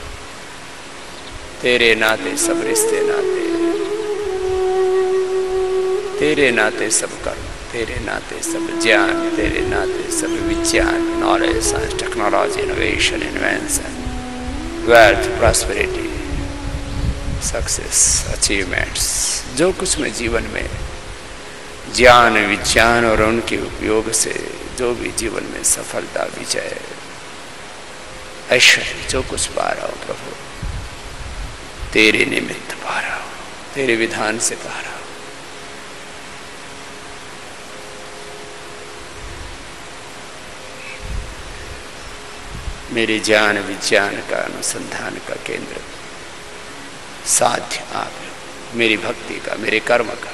तेरे नाते सब रिश्ते नाते, तेरे नाते सब कर्म, तेरे नाते सब ज्ञान, तेरे नाते सब विज्ञान, knowledge, science, technology, innovation, invention, wealth, prosperity, success, achievements, जो कुछ मैं जीवन में ज्ञान विज्ञान और उनके उपयोग से जो भी जीवन में सफलता, विजय, ऐश्वर्य जो कुछ पा रहा हूँ प्रभु, तेरे निमित्त पा रहा हूँ, तेरे विधान से पा रहा हूँ। मेरे ज्ञान विज्ञान का अनुसंधान का केंद्र साध्य आप हो, मेरी भक्ति का, मेरे कर्म का,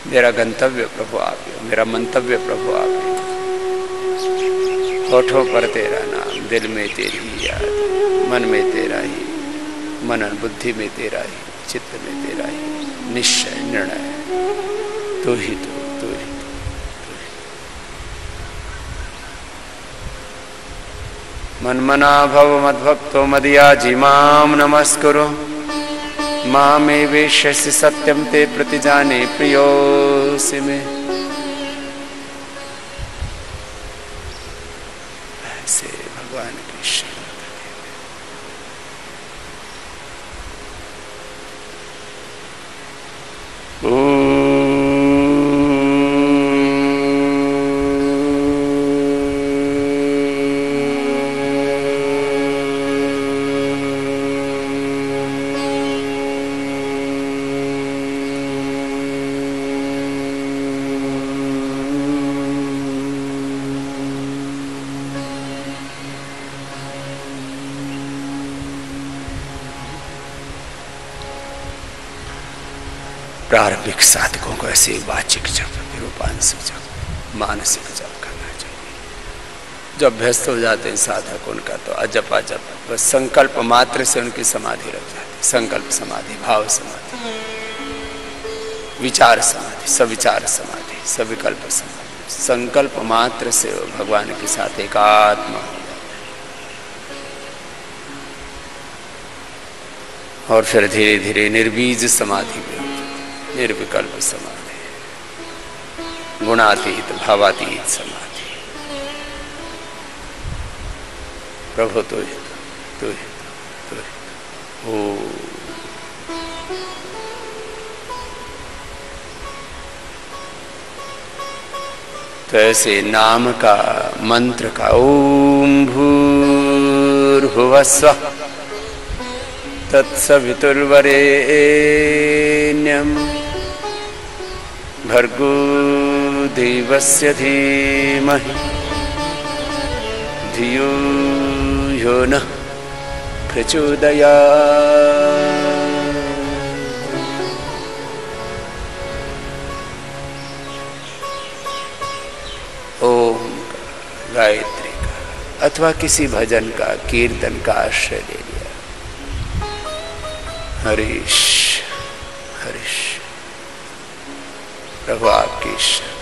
मेरा गंतव्य प्रभु आप हो, मेरा मंतव्य प्रभु आप हो। होठों पर तेरा नाम, दिल में तेरी ही याद, मन में तेरा ही मनन, बुद्धि में तेरा ही, चित्त में तेरा ही निश्चय निर्णय, तू ही तू, तू ही तू। मन्मना भव मद्भक्तो मदयाजी मां नमस्कुरु मामे वेश्यसि सत्यं ते प्रतिजाने प्रियोऽसि मे। ऐसे भगवान की शरण प्रारंभिक साधकों को ऐसे वाचिक जप, निरूपांशिक जप, मानसिक जप करना चाहिए। जब अभ्यस्त हो जाते हैं साधक उनका तो अजप अजप, बस संकल्प मात्र से उनकी समाधि रह जाती है। संकल्प समाधि, भाव समाधि, विचार समाधि, सविचार समाधि, सविकल्प समाधि। संकल्प मात्र से वो भगवान के साथ एकात्म हो जाते हैं। और फिर धीरे धीरे निर्बीज समाधि में, निर्विकल्प समाधि, गुणातीत भावातीत समाधि। प्रभु तो ही तो ही तो ही ओ। तो ऐसे नाम का मंत्र का ओम भूर्भुवः स्वः तत्सवितुर्वरेण्यं भर्गो देवस्य धीमहि धियो यो नः प्रचोदयात्। ओम गायत्री का अथवा किसी भजन का, कीर्तन का आश्रय ले लिया। हरीश हरीश प्रभु आपकी शरण।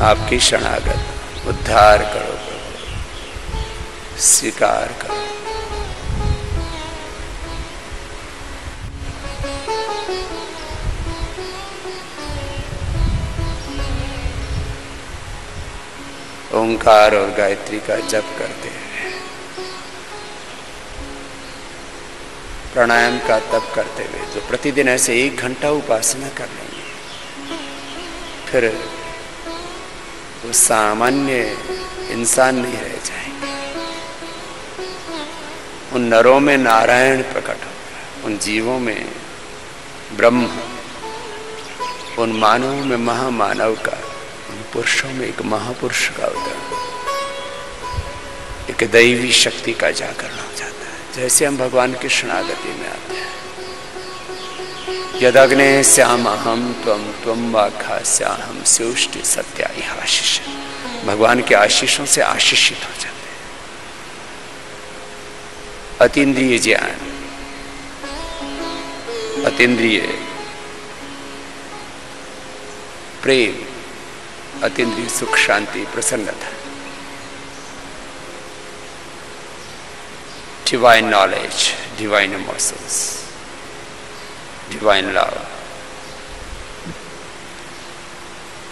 आपकी शरणागत, उद्धार करो प्रभु, स्वीकार करो। ओंकार और गायत्री का जप करते हैं, प्राणायाम का तप करते हुए जो प्रतिदिन ऐसे 1 घंटा उपासना कर लेंगे, फिर वो सामान्य इंसान नहीं रह जाएंगे। उन नरों में नारायण प्रकट होगा, उन जीवों में ब्रह्म, उन मानवों में महामानव का, उन पुरुषों में एक महापुरुष का अवतरण, एक दैवी शक्ति का जागरण हो जाता है। जैसे हम भगवान की शरणागति में आते हैं, यदग्ने श्यामहम त्वम त्वम वाखास्याहम स्योष्टि सत्यायि आशीष, भगवान के आशीषों से आशीषित हो जाते हैं। अतीन्द्रिय ज्ञान, अतीन्द्रिय प्रेम, अतीन्द्रिय सुख, शांति, प्रसन्नता, divine knowledge, divine emotions, divine love,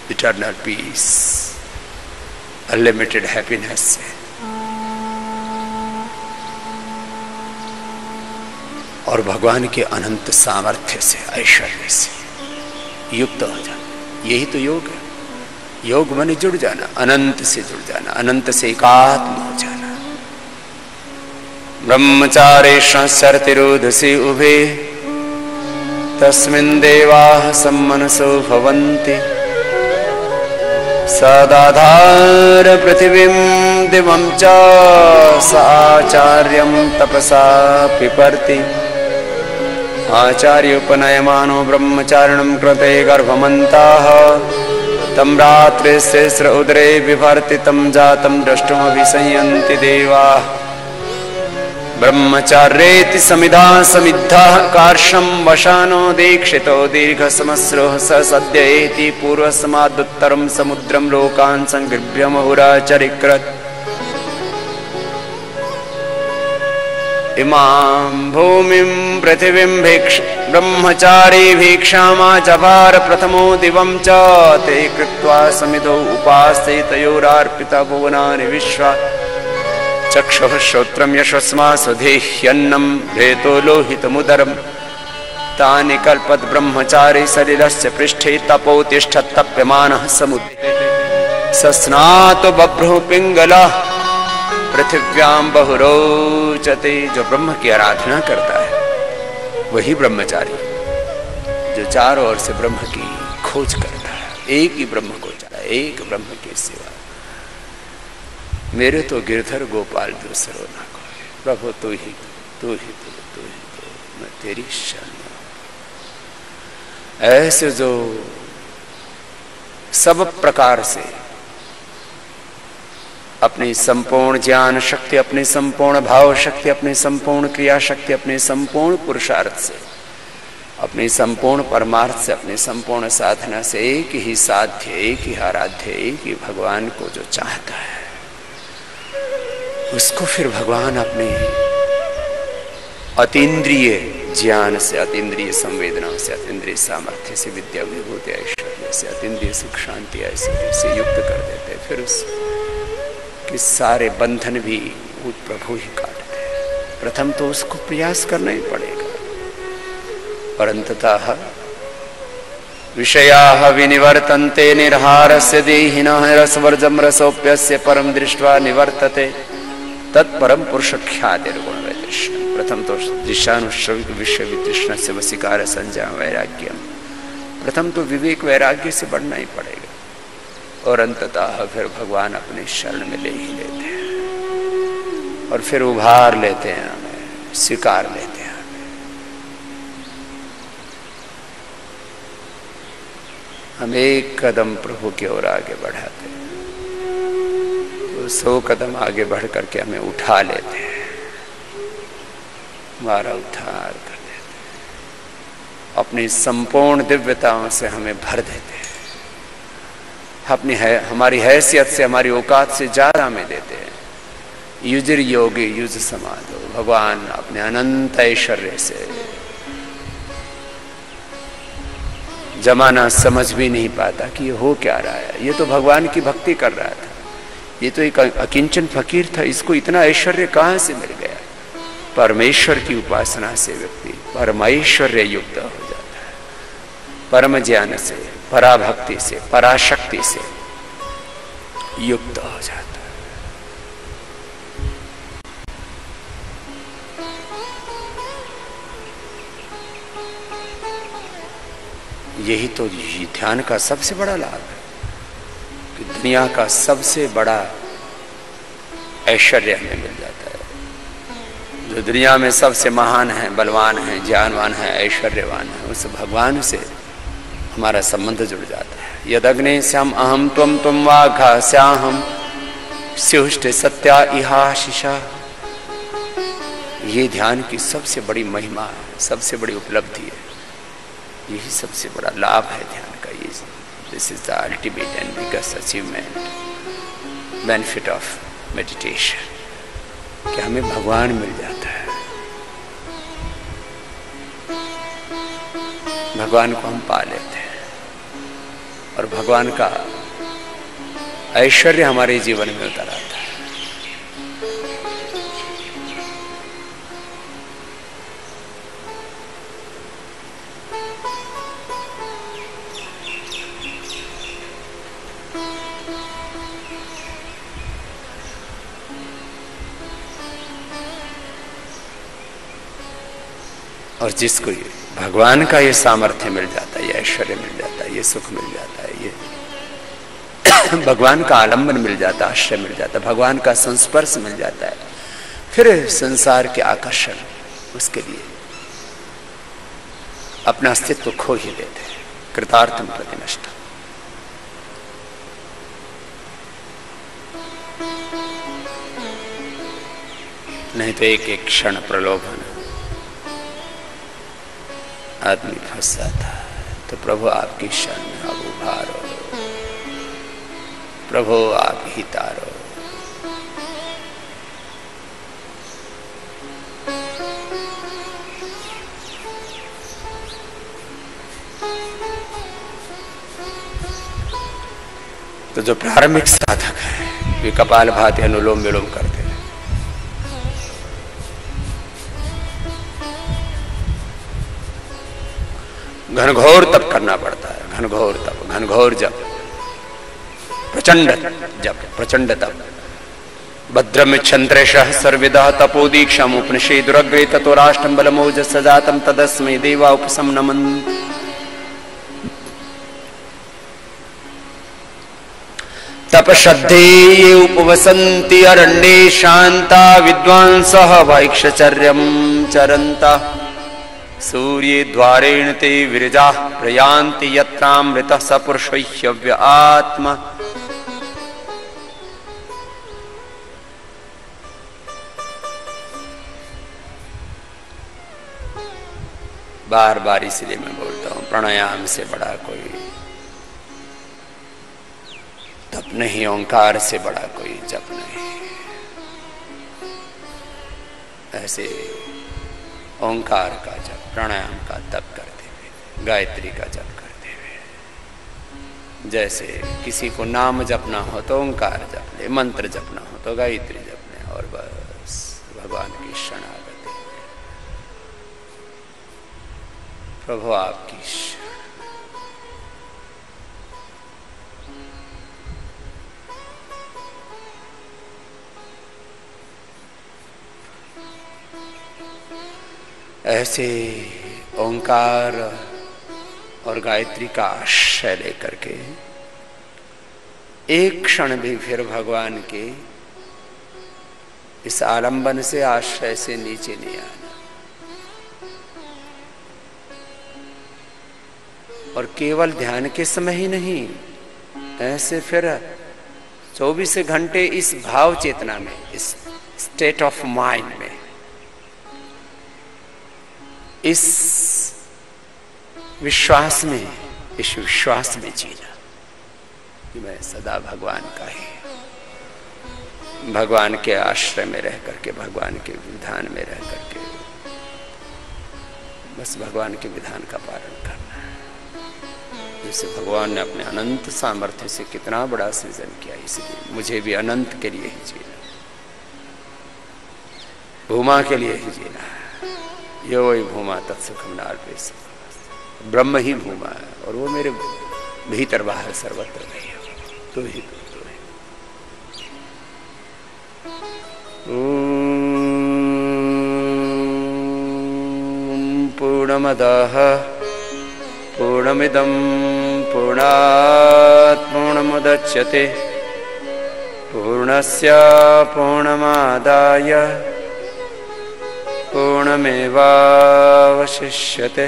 eternal peace, unlimited happiness से और भगवान के अनंत सामर्थ्य से, ऐश्वर्य से युक्त हो जाना। यही तो योग है। योग माने जुड़ जाना, अनंत से जुड़ जाना, अनंत से एकात्म हो जाना। ब्रह्मचारेश शर्तिरोधसी उभे तस्मिन् देवाः सम्मनसो भवन्ति सदाधार पृथिवीं दिवं च स आचार्यं तपसा पिपर्ति आचार्योपनयमानो ब्रह्मचारिणं कृते गर्भमन्ताः तं रात्रिस्र उदरे बिभर्ति तं जातं द्रष्टुमभिसंयन्ति देवाः ब्रह्मचार्येति समिधा समिद्धः कार्षं वशानो दीक्षितो दीर्घसमस्रोः स सद्येति पूर्वसमादुत्तरं समुद्रं लोकान् संगृभ्य मुहुराचरिक्रत् इमां भूमिं पृथिवीं ब्रह्मचारी भिक्षामाचभार प्रथमो दिवं च ते कृत्वा समिधौ उपास्ते तयोरार्पिता भुवनानि विश्वा चक्षुः श्रोत्रं यशस्मा स्वधेह्यन्नं रेतो लोहितमुदरं तानि कल्पत ब्रह्मचारी सलिलस्य पृष्ठे तपोतिष्ठत्तप्यमानः समुद्रे सस्नातो बभ्रुः पिंगलः पृथिव्यां बहुरोचते। जो ब्रह्म की आराधना करता है वही ब्रह्मचारी, जो चारों ओर से ब्रह्म की खोज करता है, एक ही ब्रह्म को चाहता है, एक ब्रह्म की सेवा। मेरे तो गिरधर गोपाल दूसरो ना कोई, प्रभु तू ही तू, मैं तेरी शरण में। ऐसे जो सब प्रकार से अपनी संपूर्ण ज्ञान शक्ति, अपनी संपूर्ण भाव शक्ति, अपनी संपूर्ण क्रिया शक्ति, अपने संपूर्ण पुरुषार्थ से, अपनी संपूर्ण परमार्थ से, अपनी संपूर्ण साधना से एक ही साध्य, एक ही आराध्य, एक ही भगवान को जो चाहता है, उसको फिर भगवान अपने अतीन्द्रिय ज्ञान से, अतीन्द्रिय संवेदना से, अतीन्द्रिय सामर्थ्य से, विद्या विभूति ऐश्वर्य से, अतीन्द्रिय सुख शांति ऐश्वर्य से युक्त कर देते हैं। फिर उसके सारे बंधन भी वो प्रभु ही काटते हैं। प्रथम तो उसको प्रयास करना ही पड़ेगा, और अंततः विषयाः विनिवर्तन्ते निर्हारस्य देहिनः रसवर्जं रसोप्यस्य परम दृष्ट्वा निवर्तते तत्परम पुरुष ख्यातिर्गुण वैतृष्ण। प्रथम तो दिशानुश्रविक विषय वितृष्ण से वशीकार संजय वैराग्य। प्रथम तो विवेक वैराग्य से बढ़ना ही पड़ेगा, और अंततः फिर भगवान अपने शरण में ले ही लेते हैं, और फिर उभार लेते हैं हमें, स्वीकार लेते हैं हमें। हम एक कदम प्रभु की ओर आगे बढ़ाते हैं, 100 कदम आगे बढ़ करके हमें उठा लेते हैं, हमारा उद्धार कर देते हैं, अपनी संपूर्ण दिव्यताओं से हमें भर देते हैं, हमारी हैसियत से, हमारी औकात से ज्यादा हमें देते हैं। युजिर योगी युज समाधो, भगवान अपने अनंत ऐश्वर्य से जमाना समझ भी नहीं पाता कि ये हो क्या रहा है। ये तो भगवान की भक्ति कर रहा था, ये तो एक अकिंचन फकीर था, इसको इतना ऐश्वर्य कहां से मिल गया। परमेश्वर की उपासना से व्यक्ति परमेश्वर्य युक्त हो जाता है, परम ज्ञान से, पराभक्ति से, पराशक्ति से युक्त हो जाता है। यही तो ध्यान का सबसे बड़ा लाभ है कि दुनिया का सबसे बड़ा ऐश्वर्य हमें मिल जाता है। जो दुनिया में सबसे महान है, बलवान है, ज्ञानवान है, ऐश्वर्यवान है, उस भगवान से हमारा संबंध जुड़ जाता है। यदग्ने श्याम अहम त्वम वाघा श्याहम स्युष्ट सत्या इहाशिषा। ये ध्यान की सबसे बड़ी महिमा है, सबसे बड़ी उपलब्धि है, यही सबसे बड़ा लाभ है ध्यान का। ये this is the ultimate and biggest achievement, benefit of meditation, कि हमें भगवान मिल जाता है। भगवान को हम पा लेते हैं और भगवान का ऐश्वर्य हमारे जीवन में उतर आता है। और जिसको ये भगवान का ये सामर्थ्य मिल जाता है, ये ऐश्वर्य मिल जाता है, ये सुख मिल जाता है, ये भगवान का आलंबन मिल जाता है, आश्रय मिल जाता है, भगवान का संस्पर्श मिल जाता है, फिर संसार के आकर्षण उसके लिए अपना अस्तित्व खो ही देते हैं। कृतार्थम प्रतिनष्ट। नहीं तो एक एक क्षण प्रलोभन आदमी फंस जाता है। तो प्रभु आपकी शरण में अब उभारो, प्रभु आप ही तारो। तो जो प्रारंभिक साधक है वे कपालभाति अनुलोम विलोम करते हैं। घनघोर तप करना पड़ता है, घनघोर तप, घनघोर जप, प्रचंड जप, प्रचंड तप। भद्रम छंद्रेशः सर्विदा तपोदीक्षाम उपनिषे दुरग्रे ततो राष्ट्रम बलमोज सजातम तदस्मै देवा उपसमनमन्। तप श्रद्धे ये उपवसन्ति अरण्ये शांता विद्वांसः वैक्षचर्यं चरन्ता। सूर्ये द्वारेण ते विरजा प्रयान्ति यत्रामृतः स पुरुषह्यव्य आत्मा। बार बार इसलिए मैं बोलता हूं, प्राणायाम से बड़ा कोई तप नहीं, ओंकार से बड़ा कोई जप नहीं। ऐसे ओंकार का जप, प्राणायाम का तप करते हुए, गायत्री का जप करते हुए, जैसे किसी को नाम जपना हो तो ओंकार जप ले, मंत्र जपना हो तो गायत्री जप ले, और बस भगवान की शरणागति। प्रभु आपकी ऐसे ओंकार और गायत्री का आश्रय लेकर के एक क्षण भी फिर भगवान के इस आलंबन से, आश्रय से नीचे नहीं आना। और केवल ध्यान के समय ही नहीं, ऐसे फिर 24 घंटे इस भाव चेतना में, इस स्टेट ऑफ माइंड में, इस विश्वास में, इस विश्वास में जीना। कि मैं सदा भगवान का ही, भगवान के आश्रय में रह करके, भगवान के विधान में रह करके बस भगवान के विधान का पालन करना है। जैसे भगवान ने अपने अनंत सामर्थ्य से कितना बड़ा सृजन किया, इसलिए मुझे भी अनंत के लिए ही जीना, भूमा के लिए ही जीना है। यो वही भूमा तत्सुखम नार्पे सुखम, ब्रह्म ही भूमा है और वो मेरे भीतर बाहर सर्वत्र नहीं है, तो ही तो है। पूर्णमदः पूर्णमिदं पूर्णात् पूर्णमुदच्यते पूर्णस्य पूर्णमादाय पूर्णमेवावशिष्यते।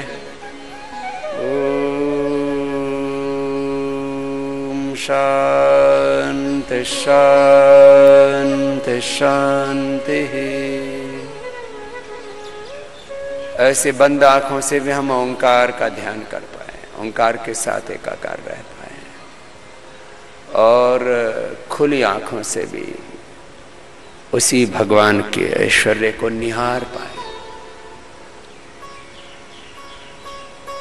ओम शांति शांति शांति। ऐसे बंद आंखों से भी हम ओंकार का ध्यान कर पाए, ओंकार के साथ एकाकार रह पाए, और खुली आंखों से भी उसी भगवान के ऐश्वर्य को निहार पाए।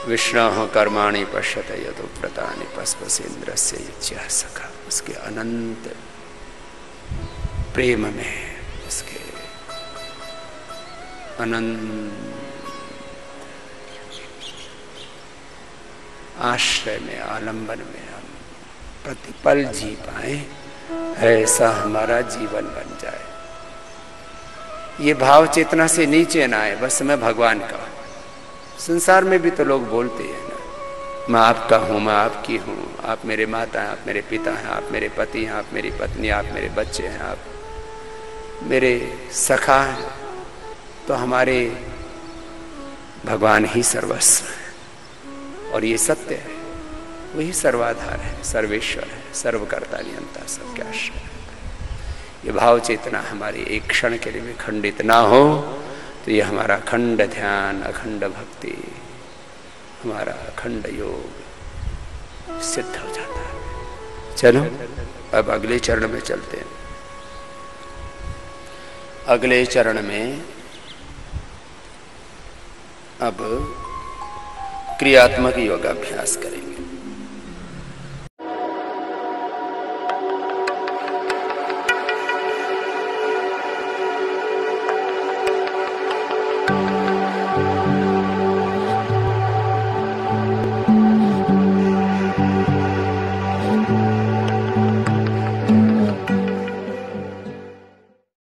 विष्णु कर्माणि पश्यत यदुव्रतानि पस्पसेन्द्रस्य इच्छया सखा, उसके अनंत प्रेम में, उसके अनंत आश्रय में, आलंबन में हम प्रतिपल जी पाए, ऐसा हमारा जीवन बन जाए। ये भाव चेतना से नीचे ना आए, बस मैं भगवान का हूं। संसार में भी तो लोग बोलते हैं ना, मैं आपका हूं, मैं आपकी हूं, आप मेरे माता हैं, आप मेरे पिता हैं, आप मेरे पति हैं, आप मेरी पत्नी, आप मेरे बच्चे हैं, आप मेरे सखा हैं। तो हमारे भगवान ही सर्वस्व है, और ये सत्य है, वही सर्वाधार है, सर्वेश्वर है, सर्वकर्ता नियंता, सबके आश्रय है। ये भाव चेतना हमारी एक क्षण के लिए भी खंडित ना हो, तो ये हमारा अखंड ध्यान, अखंड भक्ति, हमारा अखंड योग सिद्ध हो जाता है। चलो अब अगले चरण में चलते हैं। अगले चरण में अब क्रियात्मक योगाभ्यास करेंगे।